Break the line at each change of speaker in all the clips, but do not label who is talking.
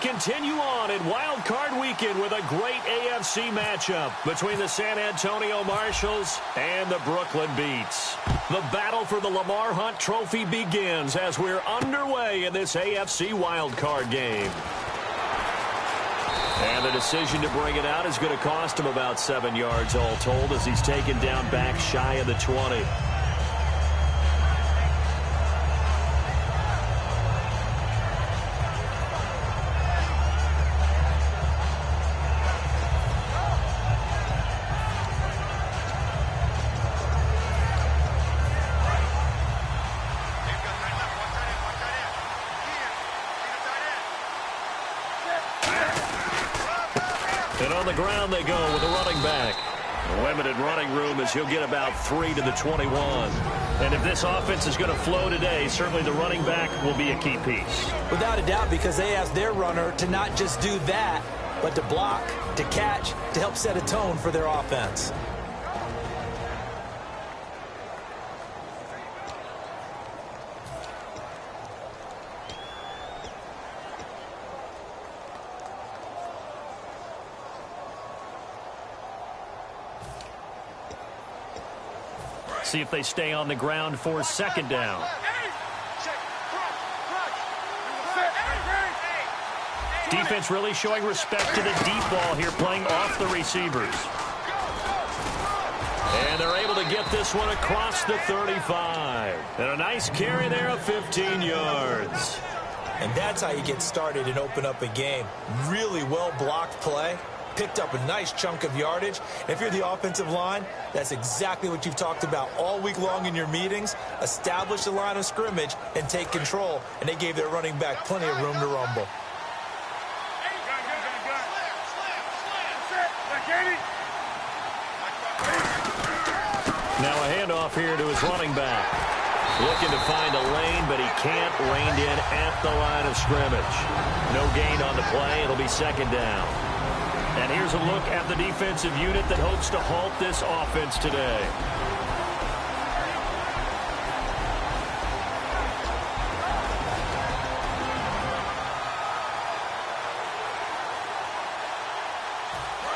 continue on in Wild Card Weekend with a great AFC matchup between the San Antonio Marshals and the Brooklyn Beats. The battle for the Lamar Hunt Trophy begins as we're underway in this AFC Wild Card game. And the decision to bring it out is going to cost him about 7 yards all told as he's taken down back shy of the 20. And on the ground they go with a running back. The limited running room as he'll get about 3 to the 21. And if this offense is going to flow today, certainly the running back will be a key piece.
Without a doubt, because they asked their runner to not just do that, but to block, to catch, to help set a tone for their offense.
See if they stay on the ground for second down. Defense really showing respect to the deep ball here, playing off the receivers. And they're able to get this one across the 35. And a nice carry there of 15 yards.
And that's how you get started and open up a game. Really well-blocked play. Picked up a nice chunk of yardage. If you're the offensive line, that's exactly what you've talked about all week long in your meetings. Establish the line of scrimmage and take control. And they gave their running back plenty of room to rumble.
Now a handoff here to his running back. Looking to find a lane, but he can't. Reined in at the line of scrimmage. No gain on the play. It'll be second down. And here's a look at the defensive unit that hopes to halt this offense today.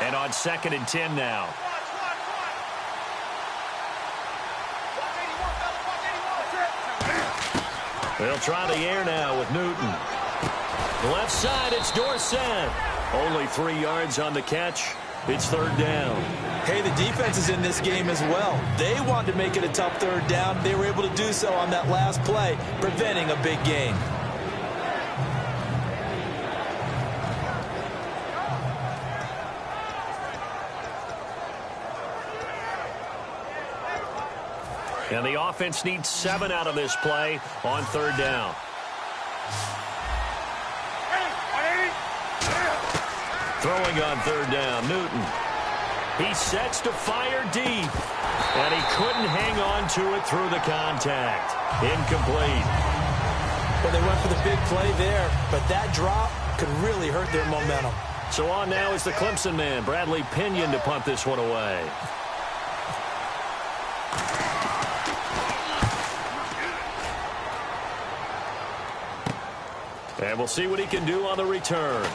And on 2nd and 10 now. They'll try the air now with Newton. Left side, it's Dorsett. Only 3 yards on the catch. It's third down.
Hey, the defense is in this game as well. They wanted to make it a tough third down. They were able to do so on that last play, preventing a big gain.
And the offense needs 7 out of this play on third down. Throwing on third down, Newton. He sets to fire deep. And he couldn't hang on to it through the contact. Incomplete.
Well, they went for the big play there, but that drop could really hurt their momentum.
So on now is the Clemson man, Bradley Pinion, to punt this one away. And we'll see what he can do on the return.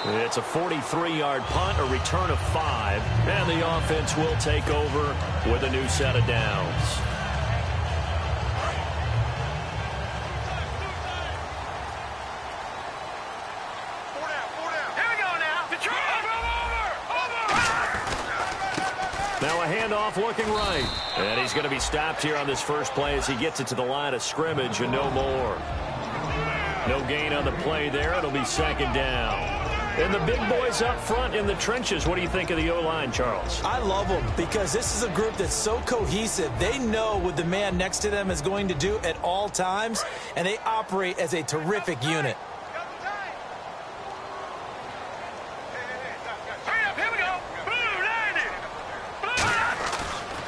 It's a 43-yard punt, a return of 5, and the offense will take over with a new set of downs. Now a handoff looking right. And he's going to be stopped here on this first play as he gets it to the line of scrimmage and no more. No gain on the play there. It'll be second down. And the big boys up front in the trenches. What do you think of the O-line, Charles?
I love them because this is a group that's so cohesive. They know what the man next to them is going to do at all times, and they operate as a terrific unit.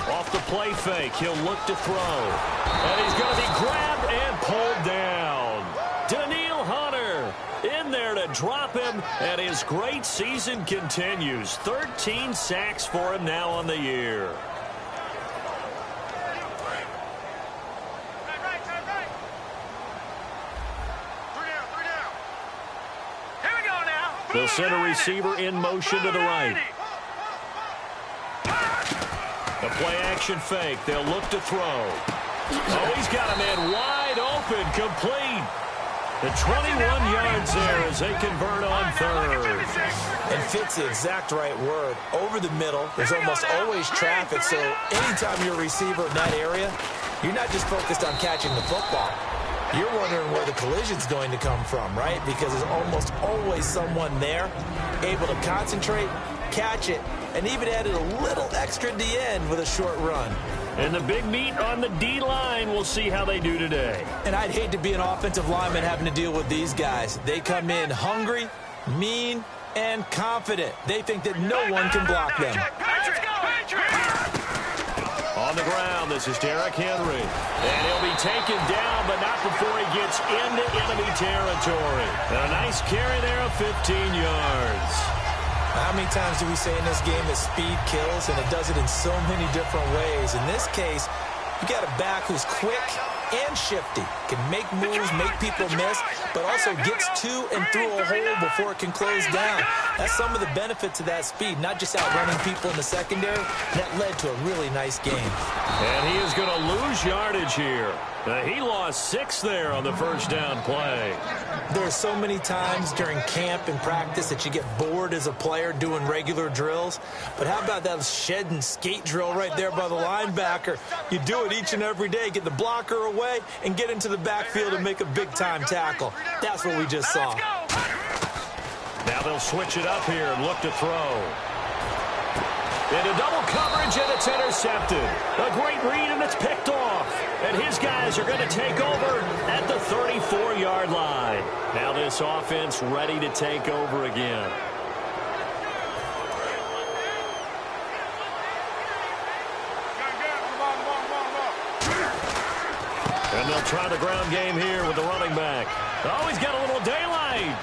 Off the play fake, he'll look to throw. And he's going to be grabbed and pulled down. Daniil Hunter in there to drop him, and his great season continues. 13 sacks for him now on the year. They'll send a receiver in motion to the right. A play-action fake. They'll look to throw. Oh, he's got a man wide open, complete. The 21 yards there as they convert on third.
And fits the exact right word. Over the middle, there's almost always traffic, so anytime you're a receiver in that area, you're not just focused on catching the football. You're wondering where the collision's going to come from, right? Because there's almost always someone there able to concentrate, catch it, and even added a little extra at the end with a short run.
And the big meat on the D-line, we'll see how they do today.
And I'd hate to be an offensive lineman having to deal with these guys. They come in hungry, mean, and confident. They think that no one can block them.
On the ground, this is Derrick Henry. And he'll be taken down, but not before he gets into enemy territory. And a nice carry there of 15 yards.
How many times do we say in this game that speed kills, and it does it in so many different ways? In this case, you got a back who's quick and shifty, can make moves, make people miss, but also gets to and through a hole before it can close down. That's some of the benefits of that speed, not just outrunning people in the secondary. That led to a really nice game.
And he is going to lose yardage here. He lost 6 there on the first down play.
There are so many times during camp and practice that you get bored as a player doing regular drills. But how about that shed and skate drill right there by the linebacker? You do it each and every day. Get the blocker away and get into the backfield and make a big-time tackle. That's what we just saw.
Now they'll switch it up here and look to throw. Into double coverage, and it's intercepted. A great read, and it's picked off. And his guys are going to take over at the 34-yard line. Now this offense ready to take over again. And they'll try the ground game here with the running back. Oh, he's got a little daylight.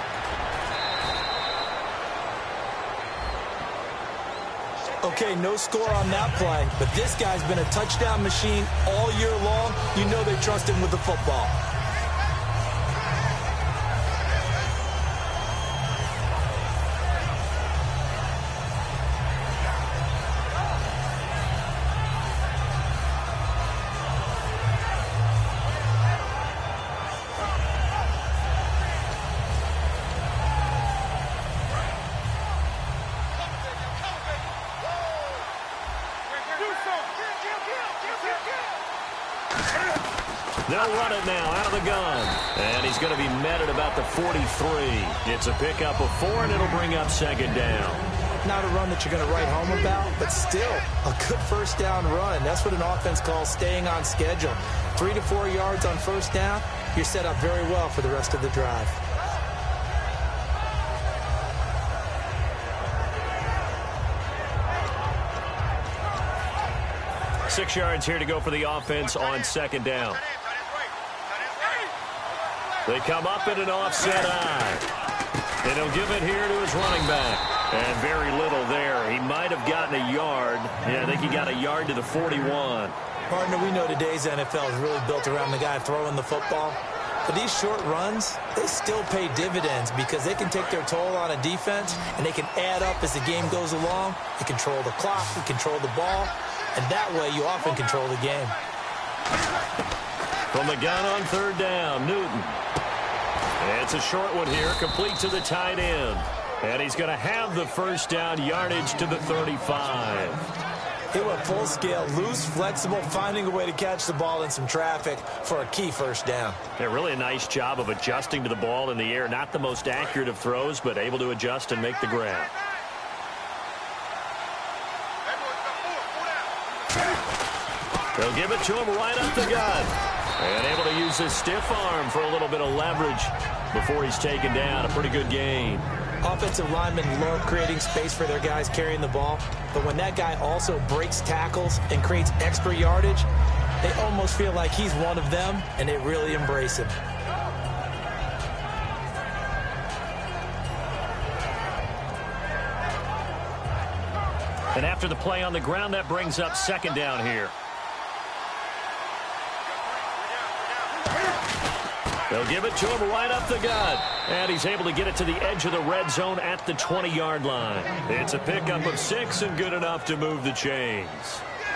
Okay, no score on that play, but this guy's been a touchdown machine all year long. You know they trust him with the football.
They'll run it now out of the gun. And he's going to be met at about the 43. It's a pickup of 4, and it'll bring up second down.
Not a run that you're going to write home about, but still a good first down run. That's what an offense calls staying on schedule. 3 to 4 yards on first down, you're set up very well for the rest of the drive.
Six yards here to go for the offense on second down. They come up in an offset eye. And he'll give it here to his running back. And very little there. He might have gotten a yard. Yeah, I think he got a yard to the 41.
Partner, we know today's NFL is really built around the guy throwing the football. But these short runs, they still pay dividends because they can take their toll on a defense, and they can add up as the game goes along. They control the clock, they control the ball, and that way you often control the game.
From the gun on third down, Newton. It's a short one here, complete to the tight end. And he's going to have the first down yardage to the 35.
He went full scale, loose, flexible, finding a way to catch the ball in some traffic for a key first down.
Yeah, really a nice job of adjusting to the ball in the air. Not the most accurate of throws, but able to adjust and make the grab. They'll give it to him right up the gut. And able to use his stiff arm for a little bit of leverage before he's taken down. A pretty good gain.
Offensive linemen love creating space for their guys carrying the ball. But when that guy also breaks tackles and creates extra yardage, they almost feel like he's one of them, and they really embrace him.
And after the play on the ground, that brings up second down here. They'll give it to him right up the gut. And he's able to get it to the edge of the red zone at the 20-yard line. It's a pickup of 6 and good enough to move the chains.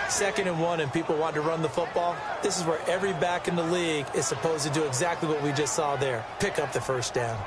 2nd and 1 and people want to run the football. This is where every back in the league is supposed to do exactly what we just saw there. Pick up the first down.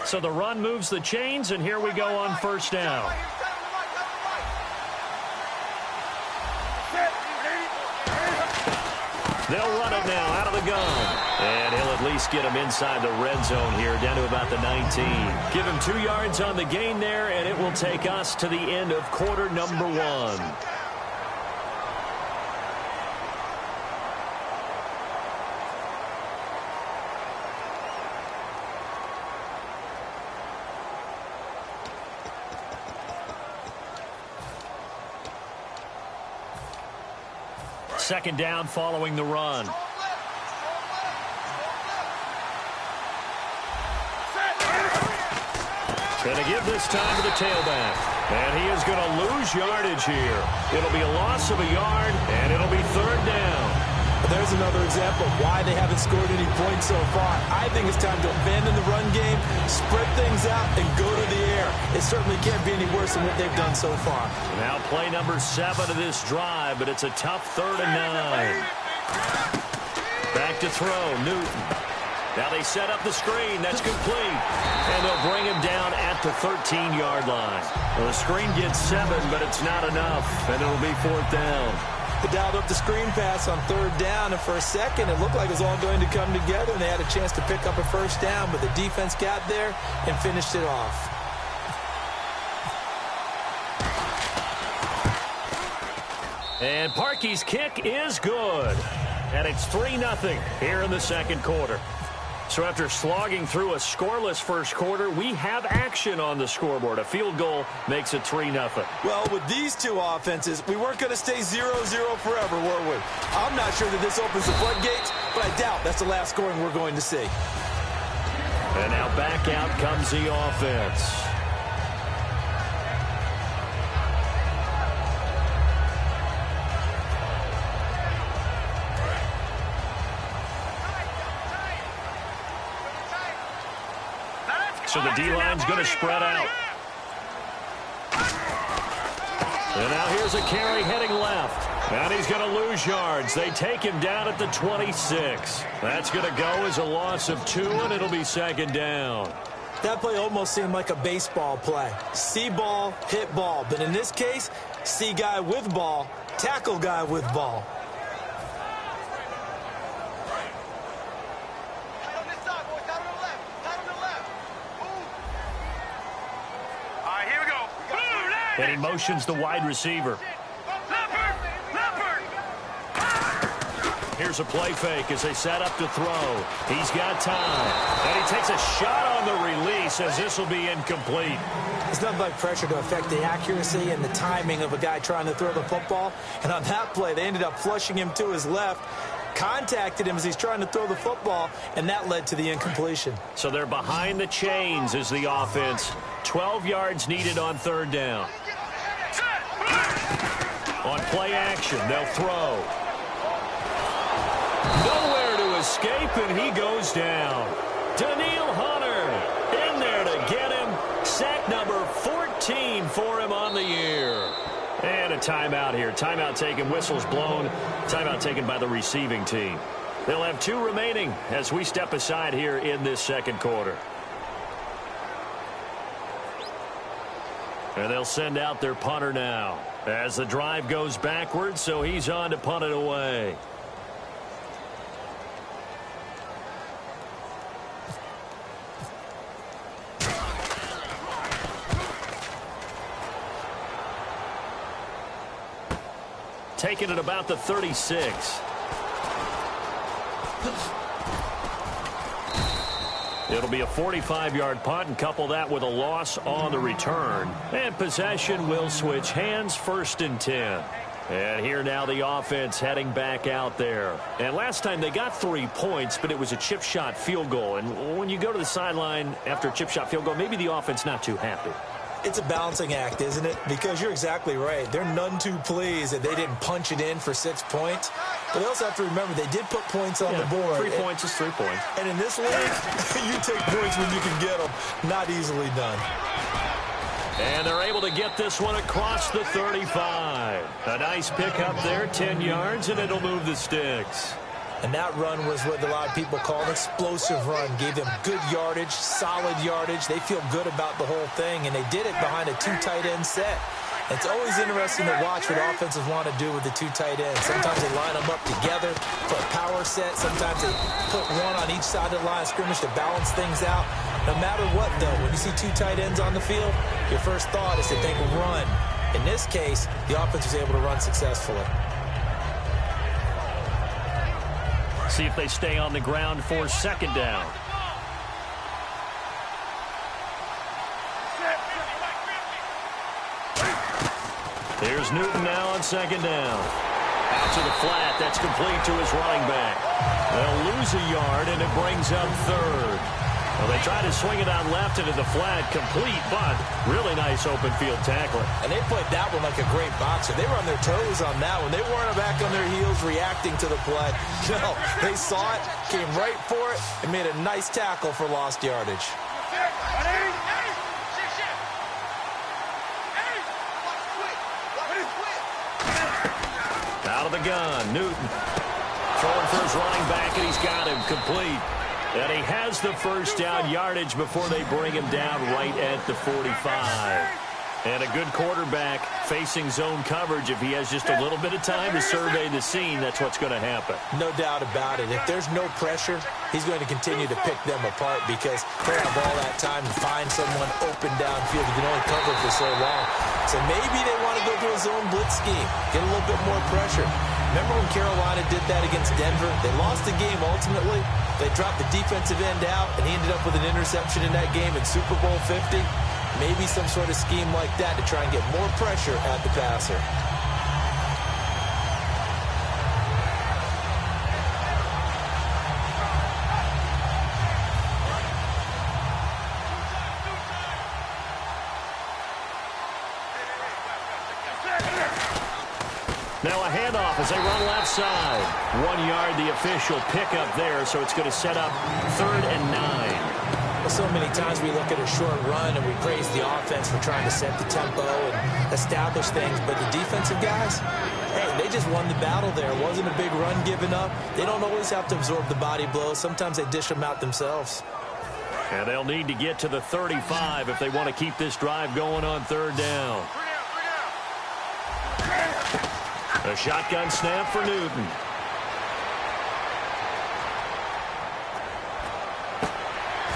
So the run moves the chains, and here we go on first down. They'll run it now out of the gun. And he'll at least get him inside the red zone here, down to about the 19. Give him 2 yards on the gain there, and it will take us to the end of quarter number 1. Second down following the run. Going to give this time to the tailback. And he is going to lose yardage here. It'll be a loss of a yard, and it'll be 3rd down.
There's another example of why they haven't scored any points so far. I think it's time to abandon the run game, spread things out, and go to the air. It certainly can't be any worse than what they've done so far.
Now play number 7 of this drive, but it's a tough 3rd and 9. Back to throw, Newton. Now they set up the screen. That's complete. And they'll bring him down at the 13-yard line. Well, the screen gets 7, but it's not enough, and it'll be 4th down.
They dialed up the screen pass on 3rd down, and for a second it looked like it was all going to come together, and they had a chance to pick up a first down, but the defense got there and finished it off.
And Parkey's kick is good. And it's 3-0 here in the second quarter. So after slogging through a scoreless first quarter, we have action on the scoreboard. A field goal makes it 3-0.
Well, with these two offenses, we weren't going to stay 0-0 forever, were we? I'm not sure that this opens the floodgates, but I doubt that's the last scoring we're going to see.
And now back out comes the offense. So the D-line's going to spread out. And now here's a carry heading left. And he's going to lose yards. They take him down at the 26. That's going to go as a loss of 2, and it'll be 2nd down.
That play almost seemed like a baseball play. See ball, hit ball. But in this case, see guy with ball, tackle guy with ball.
And he motions the wide receiver. Here's a play fake as they set up to throw. He's got time. And he takes a shot on the release as this will be incomplete.
It's nothing like pressure to affect the accuracy and the timing of a guy trying to throw the football. And on that play, they ended up flushing him to his left, contacted him as he's trying to throw the football, and that led to the incompletion.
So they're behind the chains as the offense. 12 yards needed on third down. On play action, they'll throw. Nowhere to escape, and he goes down. Daniil Hunter in there to get him. Sack number 14 for him on the year. And a timeout here. Timeout taken, whistles blown. Timeout taken by the receiving team. They'll have 2 remaining as we step aside here in this second quarter. And they'll send out their punter now as the drive goes backwards, so he's on to punt it away. Taking it about the 36. It'll be a 45-yard punt, and couple that with a loss on the return. And possession will switch hands, 1st and 10. And here now the offense heading back out there. And last time they got 3 points, but it was a chip shot field goal. And when you go to the sideline after a chip shot field goal, maybe the offense not too happy.
It's a balancing act, isn't it? Because you're exactly right. They're none too pleased that they didn't punch it in for 6 points. But they also have to remember they did put points on the board.
3 points is 3 points.
And in this league, you take points when you can get them. Not easily done.
And they're able to get this one across the 35. A nice pickup there, 10 yards, and it'll move the sticks.
And that run was what a lot of people call an explosive run. Gave them good yardage, solid yardage. They feel good about the whole thing, and they did it behind a 2 tight end set. It's always interesting to watch what offenses want to do with the 2 tight ends. Sometimes they line them up together for a power set. Sometimes they put one on each side of the line of scrimmage to balance things out. No matter what, though, when you see 2 tight ends on the field, your first thought is to think run. In this case, the offense was able to run successfully.
See if they stay on the ground for 2nd down. Here's Newton now on 2nd down. Out to the flat. That's complete to his running back. They'll lose a yard, and it brings up 3rd. Well, they try to swing it out left into the flat. Complete, but really nice open field tackling.
And they played that one like a great boxer. They were on their toes on that one. They weren't back on their heels reacting to the play. No, they saw it, came right for it, and made a nice tackle for lost yardage.
Out of the gun, Newton. Throwing for his running back, and he's got him complete. And he has the 1st down yardage before they bring him down right at the 45. And a good quarterback facing zone coverage. If he has just a little bit of time to survey the scene, that's what's going to happen.
No doubt about it. If there's no pressure, he's going to continue to pick them apart because they have all that time to find someone open downfield. You can only cover for so long. So maybe they want to go to a zone blitz scheme, get a little bit more pressure. Remember when Carolina did that against Denver? They lost the game ultimately. They dropped the defensive end out, and he ended up with an interception in that game in Super Bowl 50. Maybe some sort of scheme like that to try and get more pressure at the passer.
Now a handoff as they run left side. 1 yard, the official pickup there, so it's going to set up 3rd and 9.
Well, so many times we look at a short run and we praise the offense for trying to set the tempo and establish things, but the defensive guys, hey, they just won the battle there. It wasn't a big run given up. They don't always have to absorb the body blows. Sometimes they dish them out themselves.
And they'll need to get to the 35 if they want to keep this drive going on 3rd down. A shotgun snap for Newton.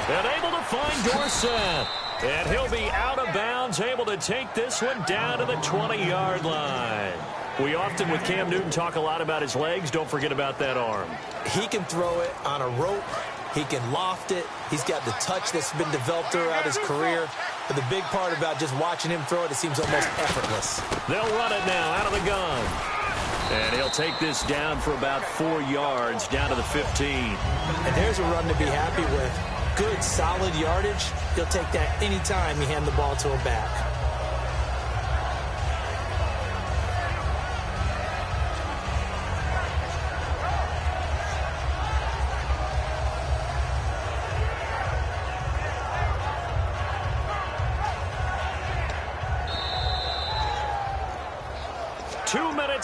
And able to find Dorsett. And he'll be out of bounds, able to take this one down to the 20-yard line. We often, with Cam Newton, talk a lot about his legs. Don't forget about that arm.
He can throw it on a rope. He can loft it. He's got the touch that's been developed throughout his career. But the big part about just watching him throw it seems almost effortless.
They'll run it now out of the gun. And he'll take this down for about 4 yards, down to the 15.
And there's a run to be happy with. Good, solid yardage. He'll take that anytime you hand the ball to a back.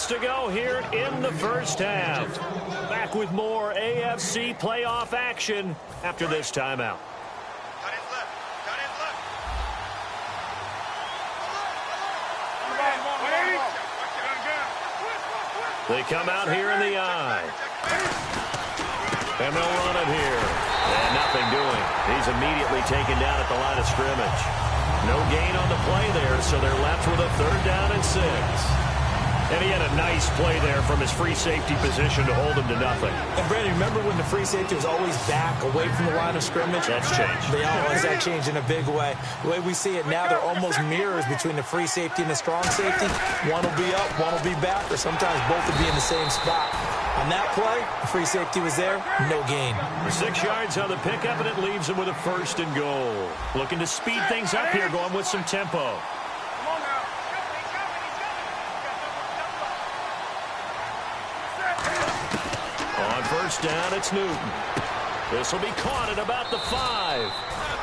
To go here in the first half. Back with more AFC playoff action after this timeout. They come out here in the eye. And they'll run it here. And nothing doing. He's immediately taken down at the line of scrimmage. No gain on the play there, so they're left with a 3rd down and 6. And he had a nice play there from his free safety position to hold him to nothing.
And, Brandon, remember when the free safety was always back away from the line of scrimmage?
That's changed.
They always have changed in a big way. The way we see it now, they're almost mirrors between the free safety and the strong safety. One will be up, one will be back, or sometimes both will be in the same spot. On that play, the free safety was there, no gain.
6 yards on the pickup, and it leaves him with a 1st and goal. Looking to speed things up here, going with some tempo. First down, it's Newton. This will be caught at about the 5.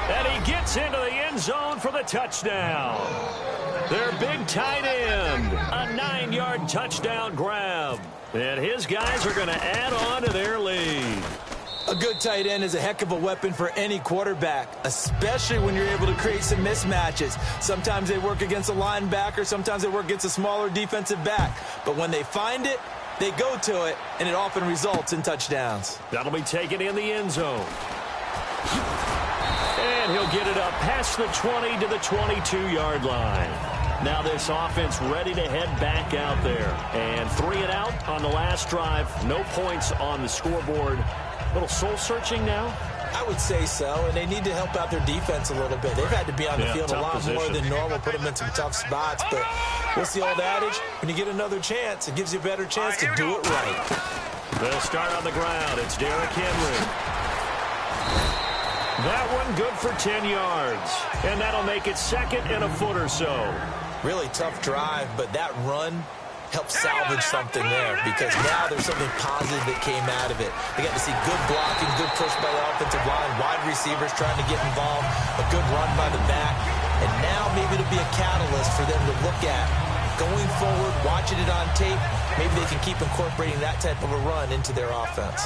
And he gets into the end zone for the touchdown. Their big tight end. A 9-yard touchdown grab. And his guys are going to add on to their lead.
A good tight end is a heck of a weapon for any quarterback, especially when you're able to create some mismatches. Sometimes they work against a linebacker. Sometimes they work against a smaller defensive back. But when they find it, they go to it, and it often results in touchdowns.
That'll be taken in the end zone. And he'll get it up past the 20 to the 22-yard line. Now this offense ready to head back out there. And 3 and out on the last drive. No points on the scoreboard. A little soul-searching now?
I would say so, and they need to help out their defense a little bit. They've had to be on the field a lot more than normal, put them in some tough spots. But what's the old adage? When you get another chance, it gives you a better chance to do it right.
They'll start on the ground. It's Derrick Henry. That one good for 10 yards. And that'll make it 2nd and a foot or so.
Really tough drive, but that run help salvage something there, because now there's something positive that came out of it. They got to see good blocking, good push by the offensive line, wide receivers trying to get involved, a good run by the back, and now maybe it'll be a catalyst for them to look at going forward, watching it on tape. Maybe they can keep incorporating that type of a run into their offense.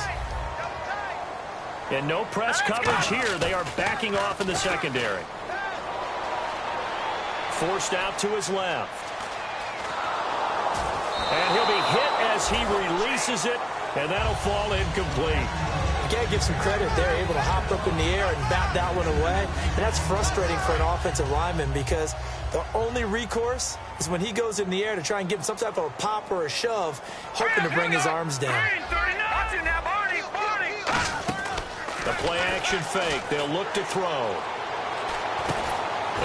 And no press coverage here. They are backing off in the secondary. Forced out to his left. And he'll be hit as he releases it, and that'll fall incomplete.
You got to give some credit. They're able to hop up in the air and bat that one away. And that's frustrating for an offensive lineman, because the only recourse is when he goes in the air to try and give him some type of a pop or a shove, hoping to bring his arms down.
The play-action fake. They'll look to throw.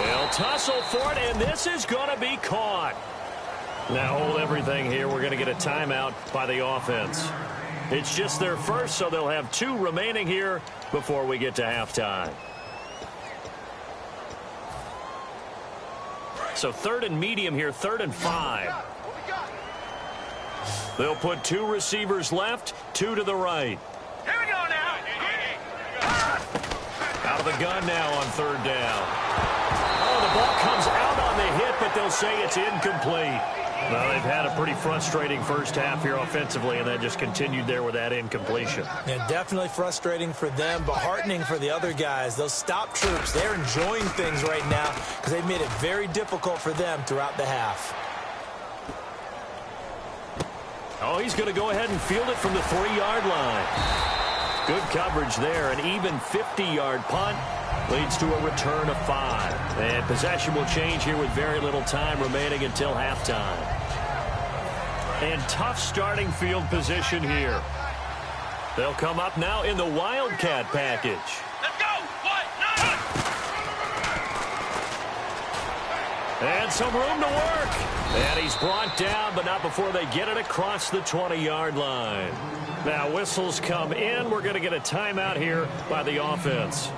They'll tussle for it, and this is going to be caught. Now hold everything here. We're going to get a timeout by the offense. It's just their first, so they'll have 2 remaining here before we get to halftime. So 3rd and medium here, 3rd and 5. They'll put 2 receivers left, 2 to the right.
Here we go now.
Out of the gun now on 3rd down. Oh, the ball comes out on the hit, but they'll say it's incomplete. Well, they've had a pretty frustrating first half here offensively, and then just continued there with that incompletion.
Yeah, definitely frustrating for them, but heartening for the other guys. Those stop troops, they're enjoying things right now because they've made it very difficult for them throughout the half.
Oh, he's going to go ahead and field it from the 3-yard line. Good coverage there. An even 50-yard punt leads to a return of 5. And possession will change here with very little time remaining until halftime. And tough starting field position here. They'll come up now in the Wildcat package.
Let's go!
And some room to work. And he's brought down, but not before they get it across the 20-yard line. Now, whistles come in. We're going to get a timeout here by the offense.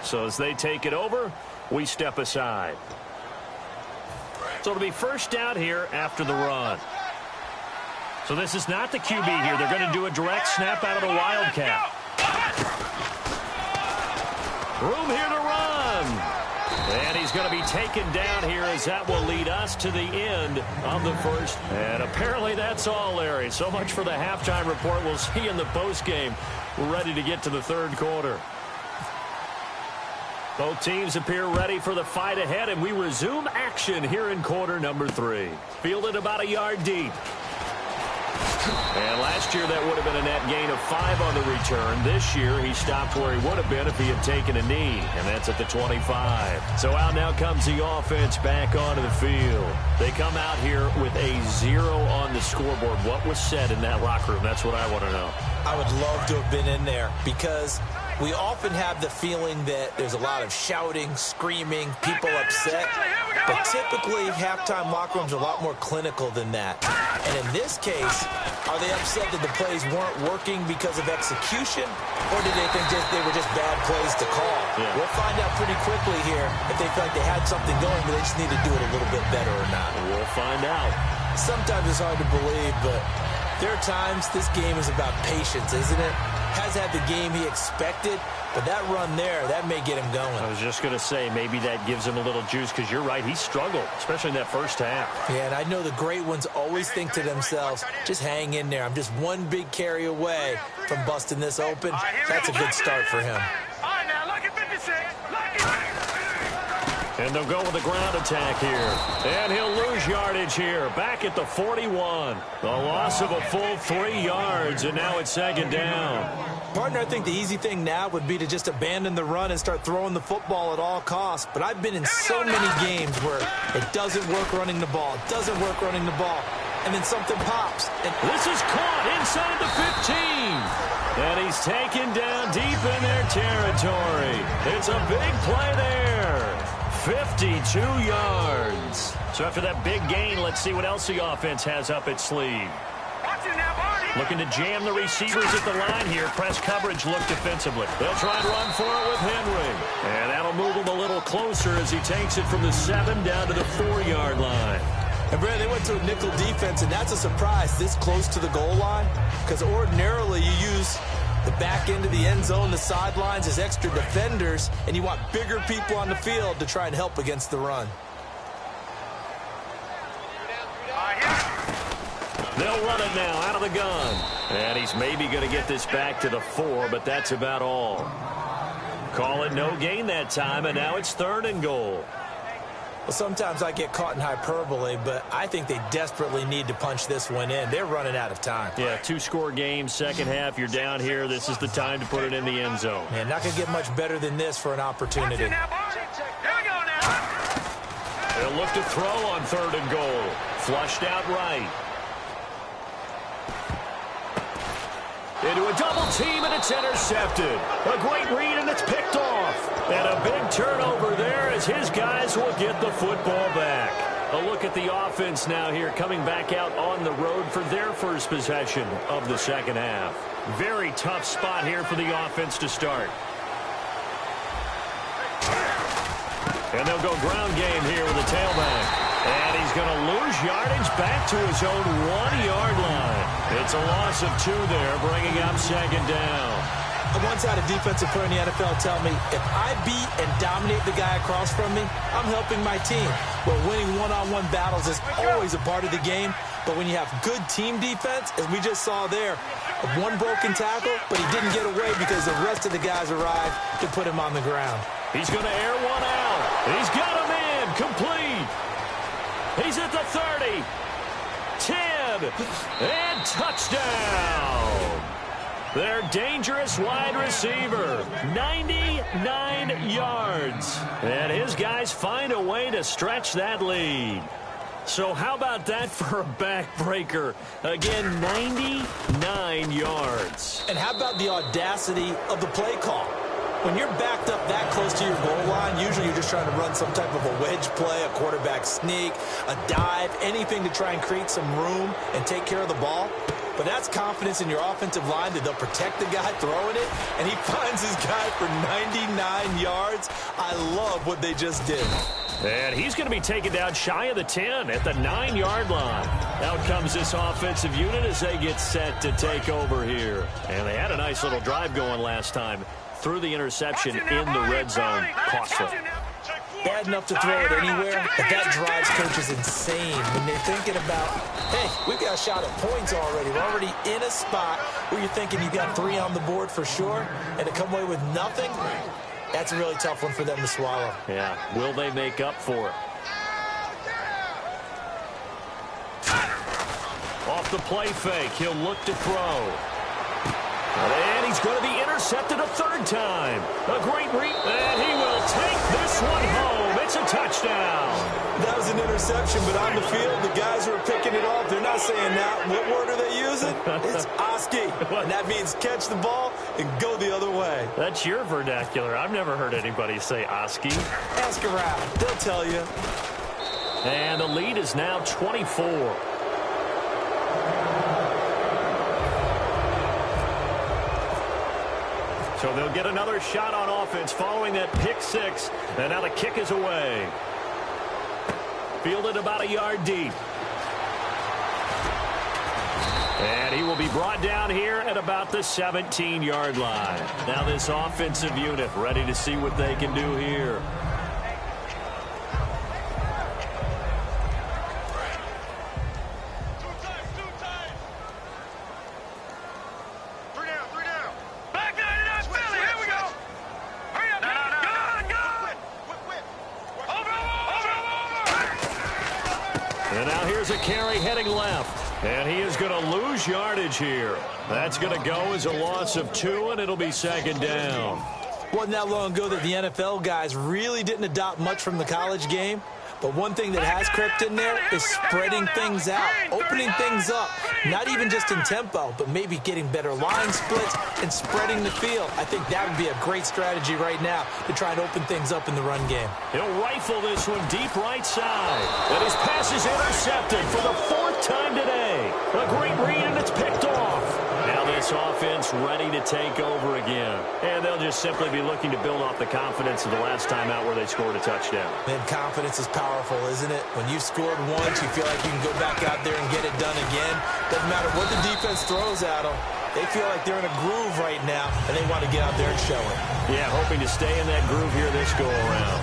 So as they take it over, we step aside. So it'll be first down here after the run. So this is not the QB here. They're going to do a direct snap out of the Wildcat. Room here to run. And he's going to be taken down here as that will lead us to the end of the first. And apparently that's all, Larry. So much for the halftime report. We'll see you in the postgame. We're ready to get to the third quarter. Both teams appear ready for the fight ahead, and we resume action here in quarter number 3. Fielded about a yard deep. And last year that would have been a net gain of 5 on the return. This year he stopped where he would have been if he had taken a knee, and that's at the 25. So out now comes the offense back onto the field. They come out here with a 0 on the scoreboard. What was said in that locker room? That's what I want to know.
I would love to have been in there because we often have the feeling that there's a lot of shouting, screaming, people upset. But typically, halftime locker rooms are a lot more clinical than that. And in this case, are they upset that the plays weren't working because of execution? Or did they think they were just bad plays to call? Yeah. We'll find out pretty quickly here if they feel like they had something going, but they just need to do it a little bit better or not.
We'll find out.
Sometimes it's hard to believe, but there are times this game is about patience, isn't it? Has had the game he expected, but that run there, that may get him going.
I was just going to say, maybe that gives him a little juice, because you're right, he struggled, especially in that first half.
Yeah, and I know the great ones always think to themselves, just hang in there. I'm just one big carry away from busting this open. That's a good start for him.
All right, now, look at 56.
And they'll go with the ground attack here. And he'll lose yardage here. Back at the 41. The loss of a full 3 yards, and now it's second down.
Partner, I think the easy thing now would be to just abandon the run and start throwing the football at all costs. But I've been in so many games where it doesn't work running the ball. It doesn't work running the ball. And then something pops. And
this is caught inside the 15. And he's taken down deep in their territory. It's a big play there. 52 yards. So after that big gain, let's see what else the offense has up its sleeve. Looking to jam the receivers at the line here. Press coverage look defensively. They'll try and run for it with Henry. And that'll move him a little closer as he takes it from the 7 down to the 4-yard line.
And, Brad, they went to a nickel defense, and that's a surprise this close to the goal line, because ordinarily you use the back end of the end zone, the sidelines as extra defenders, and you want bigger people on the field to try and help against the run.
They'll run it now out of the gun. And he's maybe going to get this back to the 4, but that's about all. Call it no gain that time, and now it's 3rd and goal.
Well, sometimes I get caught in hyperbole, but I think they desperately need to punch this one in. They're running out of time.
Yeah, 2-score game, second half. You're down here. This is the time to put it in the end zone.
Man, not going to get much better than this for an opportunity.
Here we go now.
They'll look to throw on 3rd and goal. Flushed out right. Into a double team, and it's intercepted. A great read, and it's picked off. And a big turnover there as his guys will get the football back. A look at the offense now here, coming back out on the road for their first possession of the second half. Very tough spot here for the offense to start. And they'll go ground game here with the tailback. And he's going to lose yardage back to his own 1-yard line. It's a loss of 2 there, bringing up second down.
I once had a defensive player in the NFL tell me, if I beat and dominate the guy across from me, I'm helping my team. Well, winning one-on-one battles is always a part of the game, but when you have good team defense, as we just saw there, one broken tackle, but he didn't get away because the rest of the guys arrived to put him on the ground.
He's going to air one out. He's got him in, complete. He's at the 30, 10, and touchdown. Their dangerous wide receiver, 99 yards. And his guys find a way to stretch that lead. So how about that for a backbreaker? Again, 99 yards.
And how about the audacity of the play call? When you're backed up that close to your goal line, usually you're just trying to run some type of a wedge play, a quarterback sneak, a dive, anything to try and create some room and take care of the ball. But that's confidence in your offensive line that they'll protect the guy throwing it, and he finds his guy for 99 yards. I love what they just did.
And he's going to be taken down shy of the 10 at the 9-yard line. Out comes this offensive unit as they get set to take over here. And they had a nice little drive going last time. Threw the interception in the red zone. Costly.
Bad enough to throw it anywhere, but that drives coaches insane when they're thinking about, hey, we've got a shot at points already. We're already in a spot where you're thinking you've got 3 on the board for sure, and to come away with nothing, that's a really tough one for them to swallow.
Yeah, will they make up for it? Off the play fake, he'll look to throw. And he's going to be intercepted a third time. A great read, and he will take this one home. It's a touchdown.
That was an interception, but on the field, the guys who are picking it off, they're not saying that. What word are they using? It's Oski, and that means catch the ball and go the other way.
That's your vernacular. I've never heard anybody say Oski.
Ask around. They'll tell you.
And the lead is now 24. So they'll get another shot on offense following that pick 6. And now the kick is away. Fielded about a yard deep. And he will be brought down here at about the 17-yard line. Now this offensive unit ready to see what they can do here. And now here's a carry heading left. And he is going to lose yardage here. That's going to go as a loss of 2, and it'll be second down.
Wasn't that long ago that the NFL guys really didn't adopt much from the college game. But one thing that has crept in there is spreading things out, opening things up, not even just in tempo, but maybe getting better line splits and spreading the field. I think that would be a great strategy right now to try and open things up in the run game.
He'll rifle this one deep right side. And his pass is intercepted for the 4th time today. A great read, and it's picked off. Now this offense ready to take over again. And they'll just simply be looking to build off the confidence of the last time out where they scored a touchdown.
Man, confidence is powerful, isn't it? When you've scored once, you feel like you can go back out there and get it done again. Doesn't matter what the defense throws at them. They feel like they're in a groove right now, and they want to get out there and show it.
Yeah, hoping to stay in that groove here this go-around.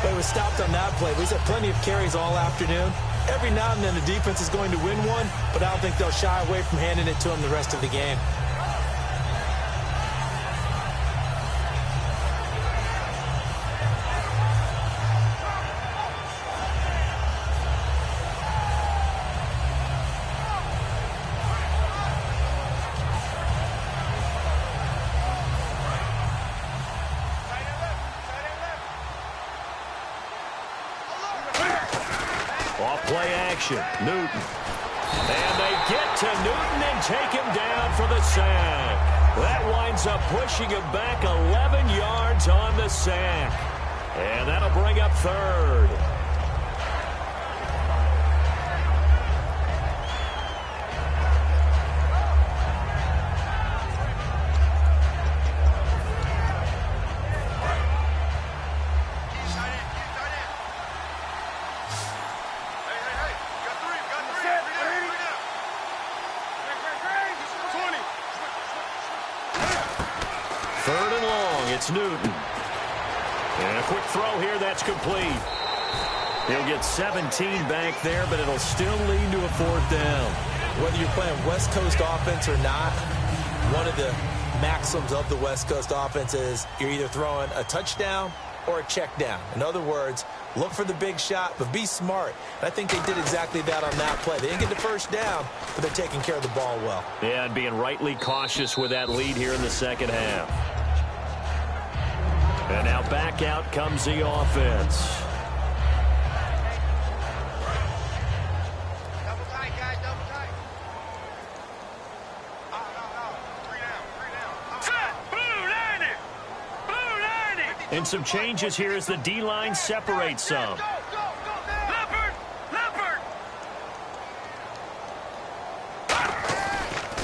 But it was stopped on that play. We've had plenty of carries all afternoon. Every now and then the defense is going to win one, but I don't think they'll shy away from handing it to them the rest of the game.
Play action, Newton. And they get to Newton and take him down for the sack. That winds up pushing him back 11 yards on the sack. And that'll bring up 3rd. It's Newton. And a quick throw here, that's complete. He'll get 17 back there, but it'll still lead to a 4th down.
Whether you're playing West Coast offense or not, one of the maxims of the West Coast offense is you're either throwing a touchdown or a check down. In other words, look for the big shot, but be smart. And I think they did exactly that on that play. They didn't get the first down, but they're taking care of the ball well.
Yeah, and being rightly cautious with that lead here in the second half. And now back out comes the offense. And some changes here as the D-line separates some.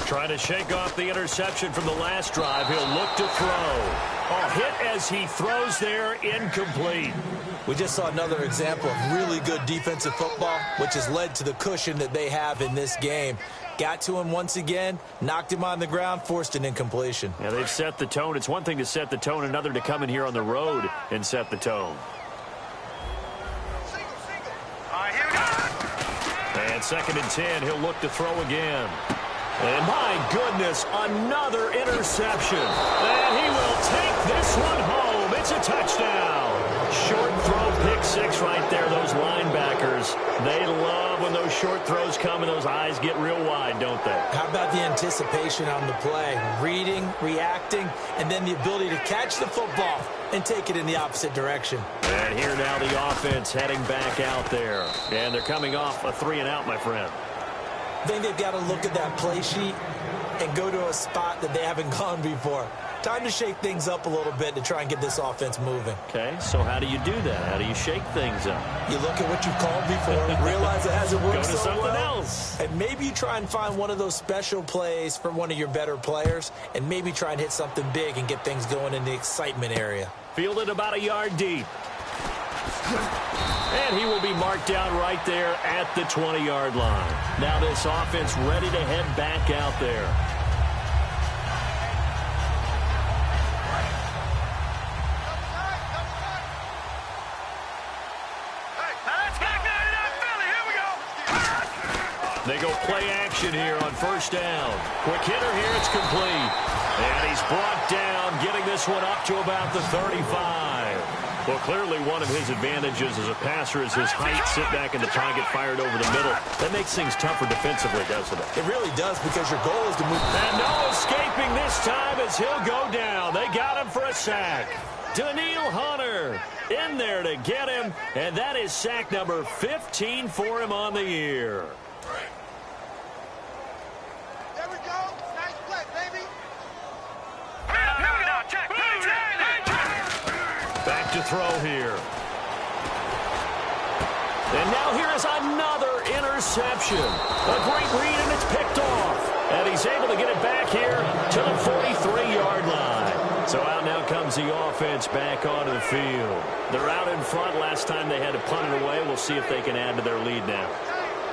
Trying to shake off the interception from the last drive. He'll look to throw. Oh, hit as he throws there, incomplete.
We just saw another example of really good defensive football, which has led to the cushion that they have in this game. Got to him once again, knocked him on the ground, forced an incompletion.
Yeah, they've set the tone. It's one thing to set the tone, another to come in here on the road and set the tone. And 2nd and 10, he'll look to throw again. And my goodness, another interception. And he will take this one home. It's a touchdown. Short throw, pick six right there. Those linebackers, they love when those short throws come and those eyes get real wide, don't they?
How about the anticipation on the play? Reading, reacting, and then the ability to catch the football and take it in the opposite direction.
And here now the offense heading back out there. And they're coming off a 3-and-out, my friend.
I think they've got to look at that play sheet and go to a spot that they haven't gone before. Time to shake things up a little bit to try and get this offense moving.
Okay, so how do you do that? How do you shake things up?
You look at what you've called before, realize it hasn't worked
Go to
so
something
well,
else.
and maybe you try and find one of those special plays from one of your better players, and maybe try and hit something big and get things going in the excitement area.
Fielded about a yard deep. And he will be marked down right there at the 20-yard line. Now this offense ready to head back out there. They go play action here on 1st down. Quick hitter here, it's complete. And he's brought down, getting this one up to about the 35. Well, clearly one of his advantages as a passer is his height. Sit back and the target fired over the middle. That makes things tougher defensively, doesn't it?
It really does, because your goal is to move.
And no escaping this time as he'll go down. They got him for a sack. Daniil Hunter in there to get him. And that is sack number 15 for him on the year.
There we go. Nice play, baby.
Back to throw here. And now here is another interception. A great read, and it's picked off. And he's able to get it back here to the 43-yard line. So out now comes the offense back onto the field. They're out in front. Last time they had to punt it away. We'll see if they can add to their lead now.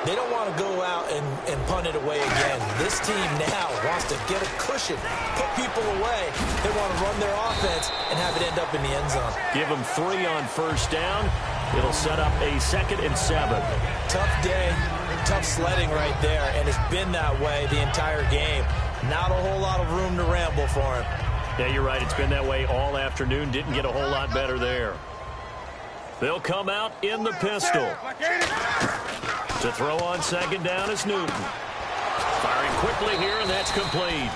They don't want to go out and punt it away again. This team now wants to get a cushion, put people away. They want to run their offense and have it end up in the end zone.
Give them 3 on 1st down. It'll set up a 2nd and 7.
Tough day, tough sledding right there, and it's been that way the entire game. Not a whole lot of room to ramble for him.
Yeah, you're right. It's been that way all afternoon. Didn't get a whole lot better there. They'll come out in the pistol. To throw on 2nd down is Newton. Firing quickly here, and that's complete.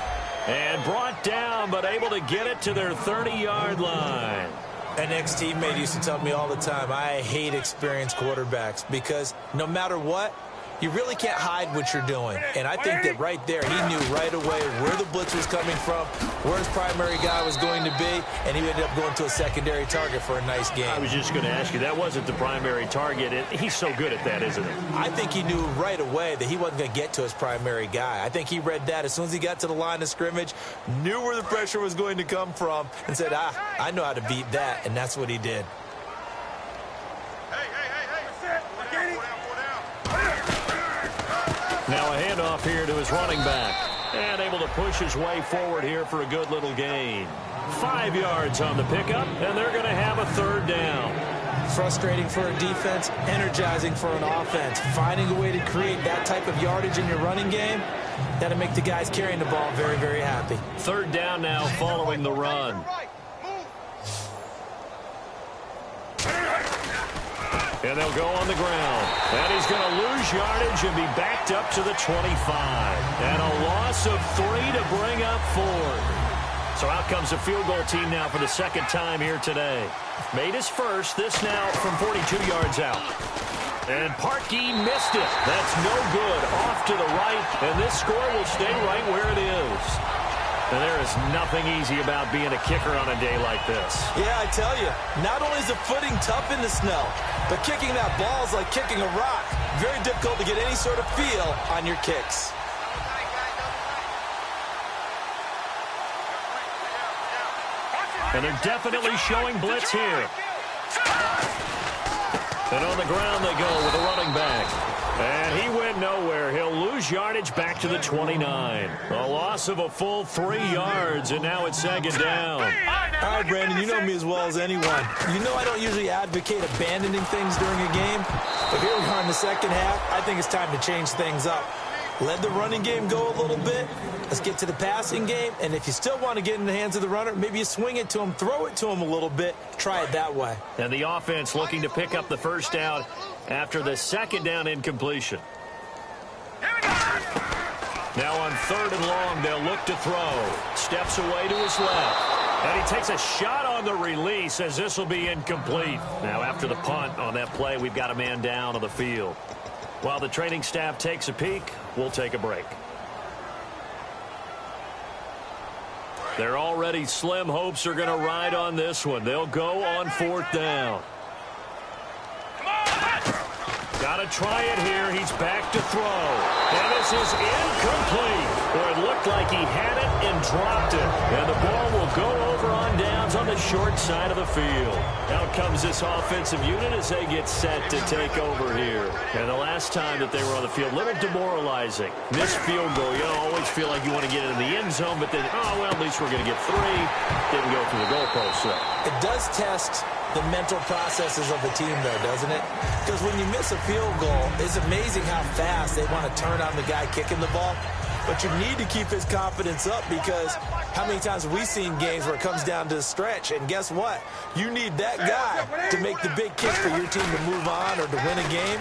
And brought down, but able to get it to their 30-yard line.
An ex-teammate used to tell me all the time, I hate experienced quarterbacks, because no matter what, you really can't hide what you're doing. And I think that right there, he knew right away where the blitz was coming from, where his primary guy was going to be, and he ended up going to a secondary target for a nice game.
I was just going to ask you, that wasn't the primary target. He's so good at that, isn't he?
I think he knew right away that he wasn't going to get to his primary guy. I think he read that as soon as he got to the line of scrimmage, knew where the pressure was going to come from, and said, I know how to beat that, and that's what he did.
Now a handoff here to his running back. And able to push his way forward here for a good little gain. 5 yards on the pickup, and they're going to have a 3rd down.
Frustrating for a defense, energizing for an offense. Finding a way to create that type of yardage in your running game, that'll make the guys carrying the ball very, very happy.
3rd down now following the run. And they'll go on the ground. And he's going to lose yardage and be backed up to the 25. And a loss of 3 to bring up 4. So out comes the field goal team now for the 2nd time here today. Made his first, this now from 42 yards out. And Parkey missed it. That's no good. Off to the right, and this score will stay right where it is. And there is nothing easy about being a kicker on a day like this.
Yeah, I tell you, not only is the footing tough in the snow, but kicking that ball is like kicking a rock. Very difficult to get any sort of feel on your kicks.
And they're definitely showing blitz here. And on the ground they go with a running back. And he went nowhere. He'll lose yardage back to the 29. A loss of a full 3 yards, and now it's second down.
All right, Brandon, you know me as well as anyone. You know I don't usually advocate abandoning things during a game. But here we are in the second half. I think it's time to change things up. Let the running game go a little bit. Let's get to the passing game. And if you still want to get in the hands of the runner, maybe you swing it to him, throw it to him a little bit. Try it that way.
And the offense looking to pick up the first down after the second down incompletion. Now on 3rd and long, they'll look to throw. Steps away to his left. And he takes a shot on the release as this will be incomplete. Now after the punt on that play, we've got a man down on the field. While the training staff takes a peek, we'll take a break. Their already slim hopes are going to ride on this one. They'll go on 4th down. Got to try it here. He's back to throw. And this is incomplete. Boy, it looked like he had it and dropped it. And the ball will go over on downs on the short side of the field. Out comes this offensive unit as they get set to take over here. And the last time that they were on the field, a little demoralizing. Missed field goal. You always feel like you want to get into the end zone, but then, oh, well, at least we're going to get 3. Didn't go through the goalpost. So.
It does test the mental processes of the team, though, doesn't it? Because when you miss a field goal, it's amazing how fast they want to turn on the guy kicking the ball. But you need to keep his confidence up, because how many times have we seen games where it comes down to the stretch, and guess what? You need that guy to make the big kick for your team to move on or to win a game.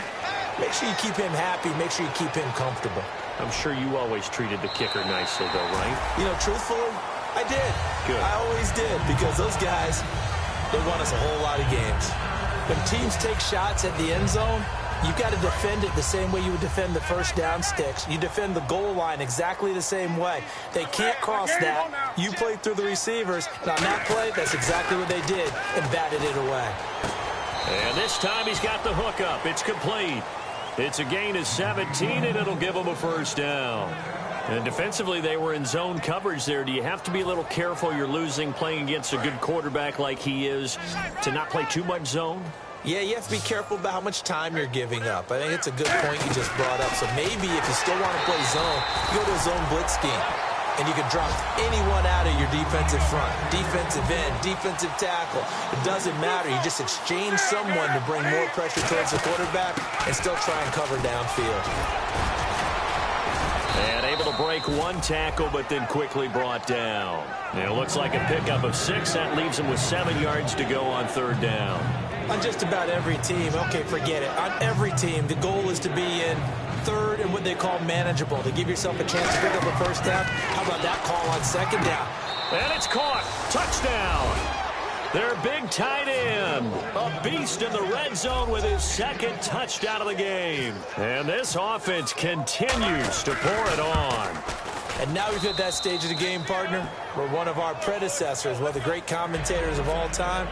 Make sure you keep him happy. Make sure you keep him comfortable.
I'm sure you always treated the kicker nicely, though, right?
You know, truthfully, I did.
Good.
I always did, because those guys, they won us a whole lot of games. When teams take shots at the end zone, you've got to defend it the same way you would defend the first down sticks. You defend the goal line exactly the same way. They can't cross that. You play through the receivers. And on that play, that's exactly what they did, and batted it away.
And this time he's got the hook up. It's complete. It's a gain of 17, and it'll give them a first down. And defensively, they were in zone coverage there. Do you have to be a little careful? You're losing playing against a good quarterback like he is to not play too much zone?
Yeah, you have to be careful about how much time you're giving up. I think it's a good point you just brought up. So maybe if you still want to play zone, you go to a zone blitz scheme. And you can drop anyone out of your defensive front, defensive end, defensive tackle. It doesn't matter. You just exchange someone to bring more pressure towards the quarterback and still try and cover downfield.
And able to break one tackle, but then quickly brought down. And it looks like a pickup of 6. That leaves him with 7 yards to go on 3rd down.
On just about every team, okay, forget it. On every team, the goal is to be in 3rd and what they call manageable, to give yourself a chance to pick up a first down. How about that call on 2nd down?
And it's caught. Touchdown. Their big tight end, a beast in the red zone with his 2nd touchdown of the game. And this offense continues to pour it on.
And now we've hit that stage of the game, partner, where one of our predecessors, one of the great commentators of all time,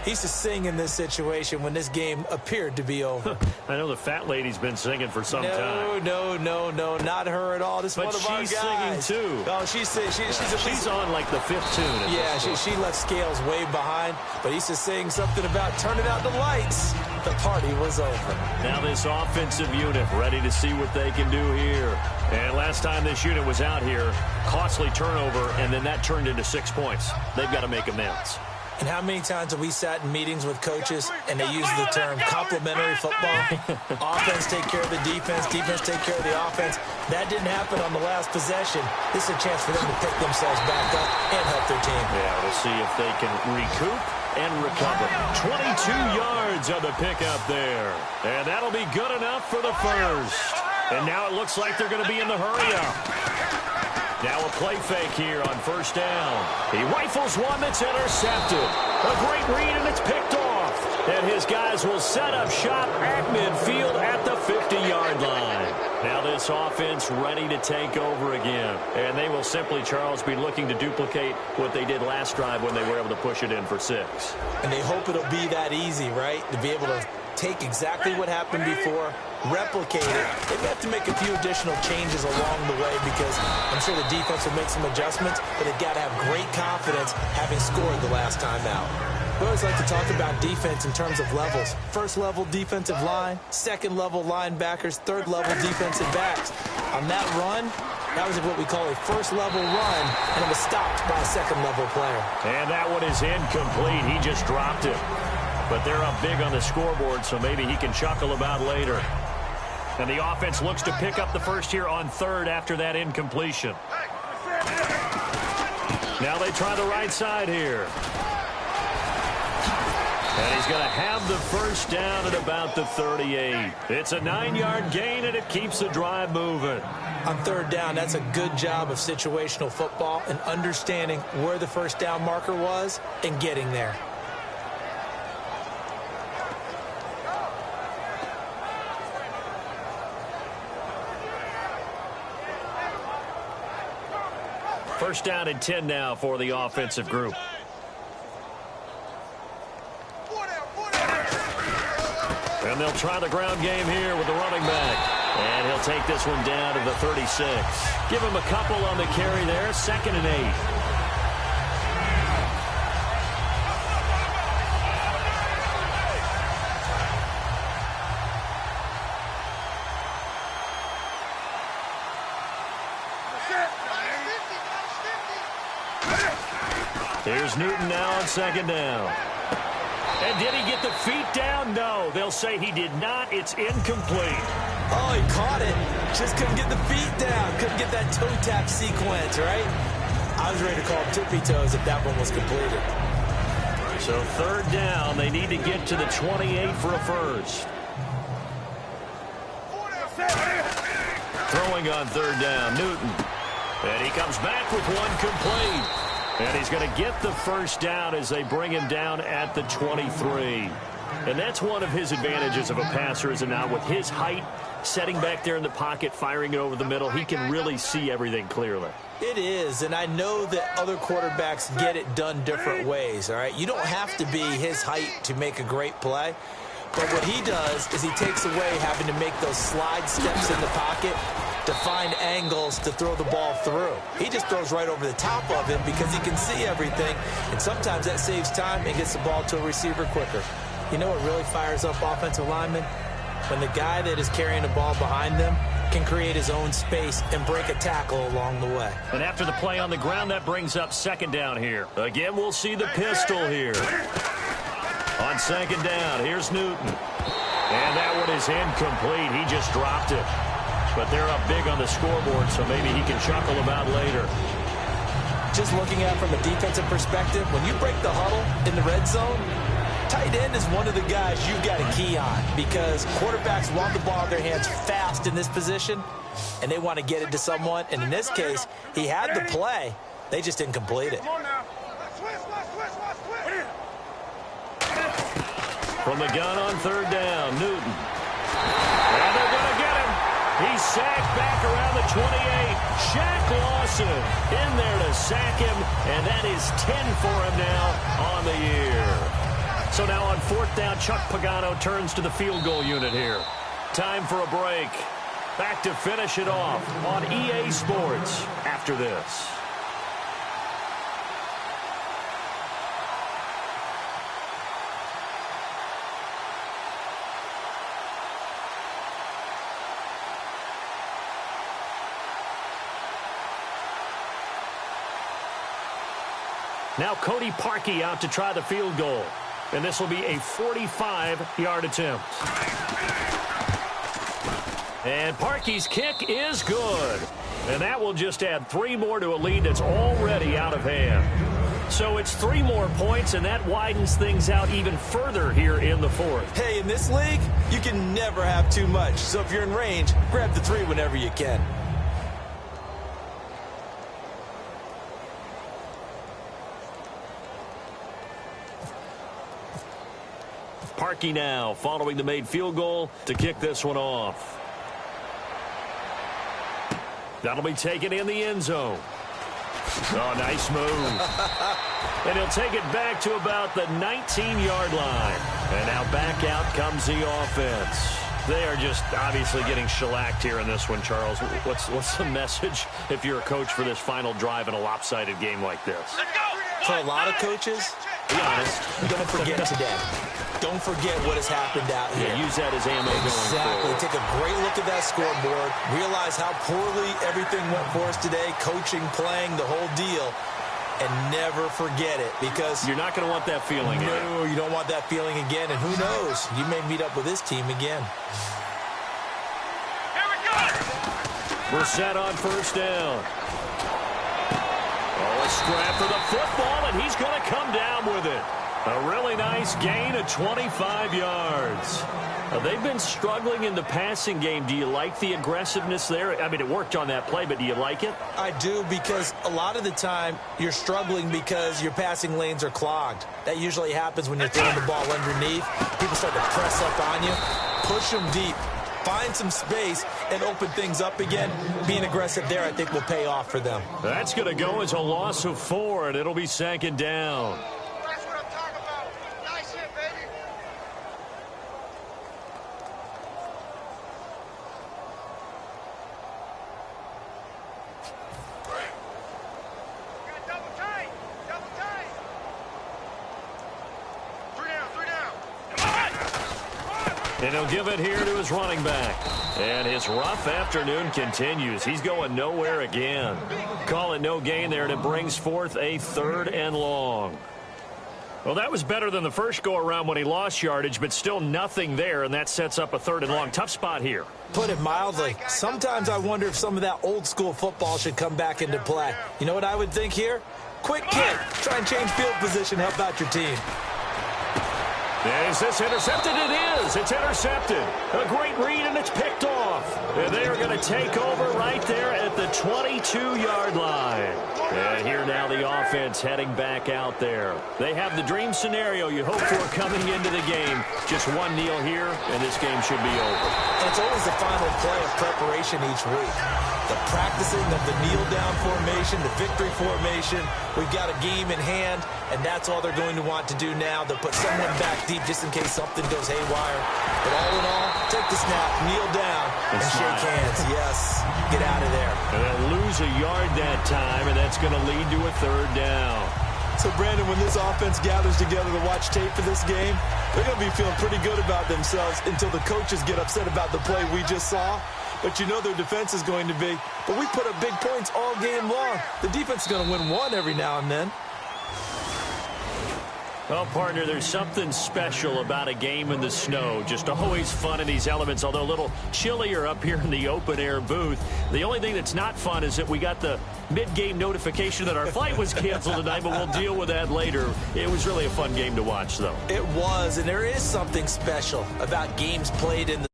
he used to sing in this situation when this game appeared to be over.
I know the fat lady's been singing for some time.
No, not her at all. This is one of our guys.
But she's singing too.
Oh, she's
on like the 5th tune.
Yeah, she left Scales way behind. But he used to sing something about turning out the lights. The party was over.
Now this offensive unit ready to see what they can do here. And last time this unit was out here, costly turnover, and then that turned into 6 points. They've got to make amends.
And how many times have we sat in meetings with coaches and they use the term complementary football? Offense take care of the defense, defense take care of the offense. That didn't happen on the last possession. This is a chance for them to pick themselves back up and help their team.
Yeah, we'll see if they can recoup and recover. 22 yards on the pickup there. And that'll be good enough for the first. And now it looks like they're going to be in the hurry-up. Now a play fake here on 1st down. He rifles one that's intercepted. A great read, and it's picked off. And his guys will set up shop at midfield at the 50-yard line. Now this this offense ready to take over again. And they will simply, Charles, be looking to duplicate what they did last drive when they were able to push it in for 6.
And they hope it'll be that easy, right? To be able to take exactly what happened before, replicate it. They may have to make a few additional changes along the way because I'm sure the defense will make some adjustments, but they've got to have great confidence having scored the last time out. We always like to talk about defense in terms of levels. First level defensive line, second level linebackers, third level defensive backs. On that run, that was what we call a first level run, and it was stopped by a second level player.
And that one is incomplete. He just dropped it. But they're up big on the scoreboard, so maybe he can chuckle about later. And the offense looks to pick up the first here on third after that incompletion. Now they try the right side here. And he's going to have the first down at about the 38. It's a 9-yard gain, and it keeps the drive moving.
On third down, that's a good job of situational football and understanding where the first down marker was and getting there.
First down and 10 now for the offensive group. And they'll try the ground game here with the running back. And he'll take this one down to the 36. Give him a couple on the carry there. 2nd and 8. Here's Newton now on 2nd down. And did he get the feet down? No. They'll say he did not. It's incomplete.
Oh, he caught it. Just couldn't get the feet down. Couldn't get that toe tap sequence, right? I was ready to call him tippy toes if that one was completed.
So 3rd down. They need to get to the 28 for a first. Throwing on 3rd down, Newton. And he comes back with one complete. And he's going to get the first down as they bring him down at the 23. And that's one of his advantages of a passer, is it not? With his height, setting back there in the pocket, firing it over the middle, he can really see everything clearly.
It is, and I know that other quarterbacks get it done different ways, all right? You don't have to be his height to make a great play. But what he does is he takes away having to make those slide steps in the pocket to find angles to throw the ball through. He just throws right over the top of him because he can see everything, and sometimes that saves time and gets the ball to a receiver quicker. You know what really fires up offensive linemen? When the guy that is carrying the ball behind them can create his own space and break a tackle along the way.
And after the play on the ground, that brings up 2nd down here. Again, we'll see the pistol here. On 2nd down, here's Newton. And that one is incomplete. He just dropped it. But they're up big on the scoreboard, so maybe he can chuckle about later.
Just looking at it from a defensive perspective, when you break the huddle in the red zone, tight end is one of the guys you've got to key on because quarterbacks want the ball in their hands fast in this position, and they want to get it to someone. And in this case, he had the play. They just didn't complete it.
From the gun on 3rd down, Newton. And they're going to get him. He's sacked back around the 28. Shaq Lawson in there to sack him, and that is 10 for him now on the year. So now on 4th down, Chuck Pagano turns to the field goal unit here. Time for a break. Back to finish it off on EA Sports after this. Now Cody Parkey out to try the field goal. And this will be a 45-yard attempt. And Parkey's kick is good. And that will just add 3 more to a lead that's already out of hand. So it's 3 more points, and that widens things out even further here in the 4th.
Hey, in this league, you can never have too much. So if you're in range, grab the 3 whenever you can.
Parkey now following the made field goal to kick this one off. That'll be taken in the end zone. Oh, nice move. And he'll take it back to about the 19-yard line. And now back out comes the offense. They are just obviously getting shellacked here in this one, Charles. What's the message if you're a coach for this final drive in a lopsided game like this?
For a lot of coaches, be honest, don't forget today. Don't forget what has happened out here.
Yeah, use that as ammo going forward.
Take a great look at that scoreboard. Realize how poorly everything went for us today, coaching, playing, the whole deal. And never forget it, because
you're not going to want that feeling again.
No, you don't want that feeling again. And who knows? You may meet up with this team again.
Here we go!
We're set on first down. Oh, a scrap for the football, and he's going to come down with it. A really nice gain of 25 yards. They've been struggling in the passing game. Do you like the aggressiveness there? I mean, it worked on that play, but do you like it?
I do, because a lot of the time you're struggling because your passing lanes are clogged. That usually happens when you're throwing the ball underneath. People start to press up on you. Push them deep. Find some space and open things up again. Being aggressive there, I think, will pay off for them.
That's going to go as a loss of 4, and it'll be second down.
That's what I'm talking about. Nice hit, baby. Got double tight. Double tight. 3 down, 3 down.
And he'll give it here to his running back. And his rough afternoon continues. He's going nowhere again. Call it no gain there, and it brings forth a 3rd and long. Well, that was better than the first go-around when he lost yardage, but still nothing there, and that sets up a 3rd and long. Tough spot here.
Put it mildly. Sometimes I wonder if some of that old-school football should come back into play. You know what I would think here? Quick kick. Try and change field position. Help out your team.
Is this intercepted? It is. It's intercepted. A great read, and it's picked off. And they are going to take over right there at the 22-yard line. And here now the offense heading back out there. They have the dream scenario you hope for coming into the game. Just one kneel here, and this game should be over.
And it's always the final play of preparation each week. The practicing of the kneel-down formation, the victory formation. We've got a game in hand, and that's all they're going to want to do now. They'll put someone back deep just in case something goes haywire. But all in all, take the snap, kneel down, and shake hands. Yes, get out of there.
And they'll lose a yard that time, and that's going to lead to a 3rd down.
So, Brandon, when this offense gathers together to watch tape for this game, they're going to be feeling pretty good about themselves until the coaches get upset about the play we just saw. But you know their defense is going to be. But we put up big points all game long. The defense is going to win one every now and then.
Well, partner, there's something special about a game in the snow. Just always fun in these elements, although a little chillier up here in the open-air booth. The only thing that's not fun is that we got the mid-game notification that our flight was canceled tonight, but we'll deal with that later. It was really a fun game to watch, though.
It was, and there is something special about games played in the